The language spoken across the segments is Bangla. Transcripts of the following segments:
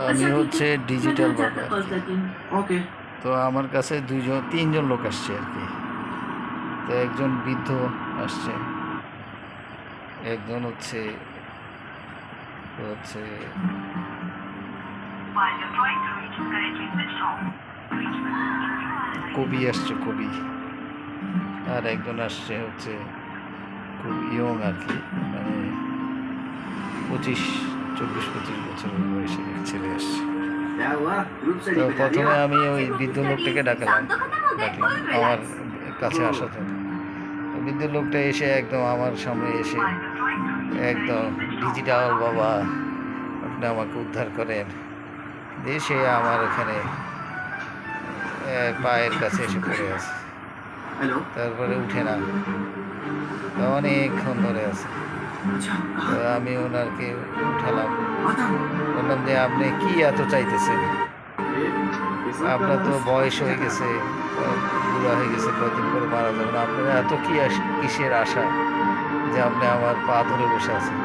আমি হচ্ছে ডিজিটাল বাবা। ओके তো আমার কাছে তিনজন লোক আসছে আর কি। তো একজন বৃদ্ধ আসছে, একজন হচ্ছে হচ্ছে কবি আসছে, কবি। আর একজন আসছে হচ্ছে খুব ইয়ং আর কি, মানে 24-25 বছরের বয়সে এক ছেলে আসছে। क्या हुआ ग्रुप তো स्टडी पे जा रही প্রথমে हो আমি ওই বৃদ্ধ লোকটাকে ডাকলাম আমার কাছে আসার জন্য। বৃদ্ধ লোকটা এসে একদম আমার সামনে এসে একদম ডিজিটাল বাবা, আপনি আমাকে উদ্ধার করেন দিয়ে সে আমার এখানে পায়ের কাছে এসে পড়ে আছে। हेलो তারপরে উঠে না, তো অনেকক্ষণ ধরে আছে। अच्छा তো कहाँ আমি ওনাকে উঠালাম, आता हूँ বললাম যে আপনি কি এত চাইতেছেন? আপনার তো বয়স হয়ে গেছে, বুড়া হয়ে গেছে, কয়দিন করে মারা যাবেন, আপনার এত কিসের আশা যে আপনি আমার পা ধরে বসে আছেন?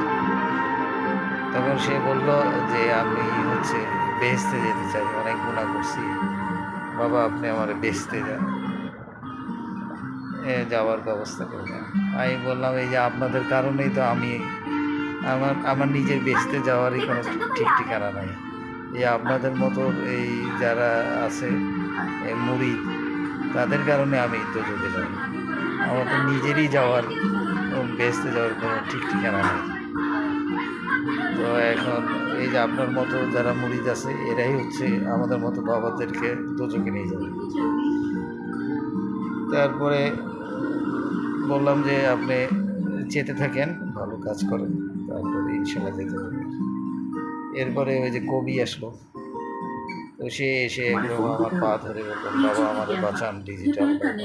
তখন সে বলল যে আমি হচ্ছে বেহেশতে যেতে চাই, অনেক গুনাহ করছি বাবা, আপনি আমার বেহেশতে যাওয়ার ব্যবস্থা করে দেন। আমি বললাম এই যে আপনাদের কারণেই তো আমি আমার নিজের বেহেশতে যাওয়ারই কোনো ঠিক ঠিকানা নাই। এই আপনাদের মতো এই যারা আছে মুরিদ, তাদের কারণে আমি দোজখে যাব। আমার তো নিজেরই যাওয়ার, বেহেশতে যাওয়ার কোনো ঠিক ঠিকানা নেই। তো এখন এই যে আপনার মতো যারা মুরিদ আছে, এরাই হচ্ছে আমাদের মতো বাবাদেরকে দোজখে নিয়ে যাবে। তারপরে বললাম যে আপনি যেতে থাকেন, ভালো কাজ করেন, তারপরে ইনশাল্লাহ যেতে পারবেন। এরপরে ওই যে কবি আসলো, তো সে এসে একদম আমার পা ধরে বললেন বাবা আমাদের বাঁচান, ডিজিটাল বাঁচান।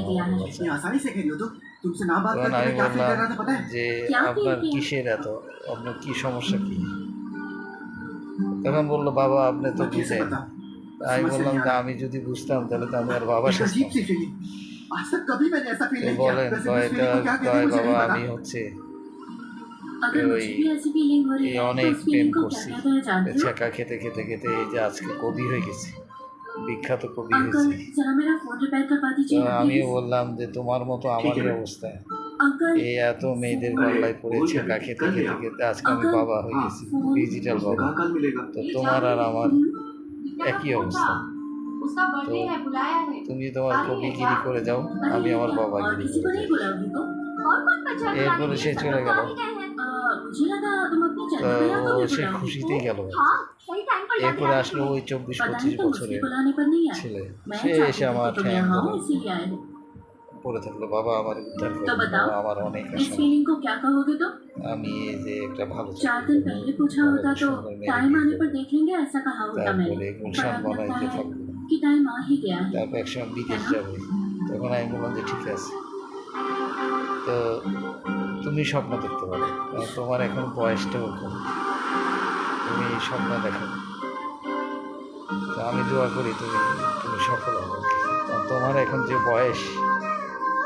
इतनी आसानी से खेली हो तुमसे ना बात তখন करके আমি मैं क्या फील বললাম कर रहा था पता है যে আপনার কিসের এত, আপনার কি সমস্যা কি? তখন বললো বাবা আপনি তো मैं कैसे বুঝেন। बताऊं আমি समझ से বললাম नहीं आ তা रहा আমি যদি বুঝতাম তাহলে তো আমি আর বাবা एक अजीब সাজতাম। सी फीलिंग आज तक कभी मैंने ऐसा फील তো नहीं किया বলেন वैसे কয় उस फीलिंग को क्या कहते हैं मुझे বাবা नहीं আমি पता হচ্ছে अगर ওই मुझे भी ऐसी फीलिंग हो रही এই है तो অনেক उस প্রেম फीलिंग को क्या করছি, कहते हैं जानते हो? ছ্যাঁকা খেতে খেতে খেতে এই যে আজকে কবি হয়ে গেছি, বিখ্যাত কবি अंकल হয়েছি। जरा मेरा फोन रिपेयर करवा তো दीजिए ना আমিও प्लीज। বললাম যে তোমার মতো আমারই অবস্থা, अंकल এই এত মেয়েদের গল্লায় পড়ে ছ্যাঁকা খেতে খেতে খেতে আজকে আমি বাবা হয়ে গেছি, ডিজিটাল उसने বাবা। कहा कल मिलेगा তো তোমার আর আমার একই অবস্থা। उसका बर्थडे है, बुलाया है। তুমি তোমার কবিগিরি করে যাও, আমি আমার और বাবাগিরি किसी को করে नहीं যাই। बुलाओगी तो? और कौन बचा है এরপরে সে চলে গেল। मुझे लगा तुम अपनी তো चंदू भैया को भी সে बुलाओगी। খুশিতেই গেল। हाँ सही टाइम पर याद এরপরে दिलाया আসলো तुमने। ওই पता 24-25 नहीं तुम मुझे বছরের बुलाने पर नहीं आए। ছেলে, मैं সে चाहती এসে थी আমার कि तुम ঠ্যাং यहाँ हो ধরে इसीलिए आए हो। পড়ে থাকলো বাবা আমার উদ্ধার तो করো, बताओ বাবা আমার অনেক इस আশা। फीलिंग को क्या कहोगे तुम? আমি এই যে একটা ভালো 4 दिन पहले पूछा होता तो टाइम आने पर देख लेंगे ऐसा कहा होता मैंने। তারপরে पर গুলশান अब लगता বানাইতে है থাকবো, कि टाइम आ ही गया है। তারপর একসময় বিদেশ যাবে। তখন আমি বললাম যে ঠিক আছে, তো তুমি স্বপ্ন দেখতে পারো, কারণ তোমার এখন বয়সটাও কম, তুমি স্বপ্ন দেখো। তো আমি দোয়া করি তুমি তুমি সফল হবে, কারণ তোমার এখন যে বয়স,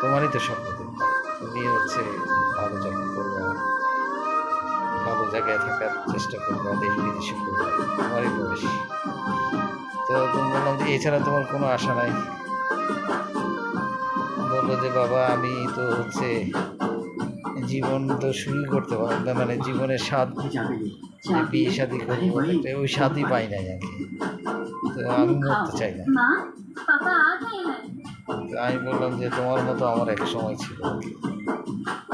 তোমারই তো স্বপ্ন দেখবে, তুমি হচ্ছে ভালো চাকরি করবে, ভালো জায়গায় থাকার চেষ্টা করবে, দেশ বিদেশে করবে, তোমারই বয়স। তো তুমি বললাম যে এছাড়া তোমার কোনো আশা নাই? বললো যে বাবা আমি তো হচ্ছে জীবন তো শুরুই করতে পারবো না, মানে জীবনের স্বাদ, जा मिली যে বিয়ে শাদি করবো ওই স্বাদই পাই নাই আমি। তো আমি মরতে চাই না। माँ पापा आ गए हैं। তো আমি বললাম যে তোমার মতো আমার এক সময় ছিল,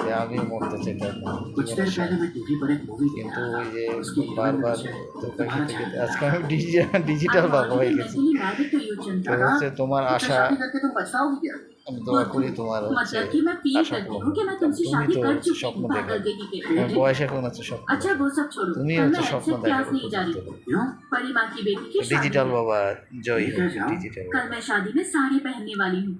যে আমিও মরতে চাইতাম না कुछ জীবনের टाइम স্বাদ। पहले मैं टीवी पर एक मूवी কিন্তু देखा ওই যে उसकी বারবার ধোকা খেতে খেতে আজকে আমি ডিজিটাল বাবা হয়ে গেছি। मैं भी तो यूं তো হচ্ছে তোমার আশা, शादी करके तुम पछताओगी क्या আমি দোয়া করি তোমার হচ্ছে मतलब कि मैं फील আশা करती পূরণ हूँ कि मैं হোক। तुमसे তুমি शादी তো कर হচ্ছে चुकी স্বপ্ন हूँ দেখো, पागल बेटी के তোমার बेटे। বয়স এখন আছে স্বপ্ন अच्छा দেখো। वो सब छोड़ो, তুমি कल হচ্ছে मैं স্বপ্ন एक्सेप्ट क्लास দেখার नहीं जा रही हूँ। क्यों परी माँ की बेटी की शादी ডিজিটাল है। বাবা জয় হোক, ठीक है, जाओ। ডিজিটাল कल मैं शादी में साड़ी पहनने वाली हूँ।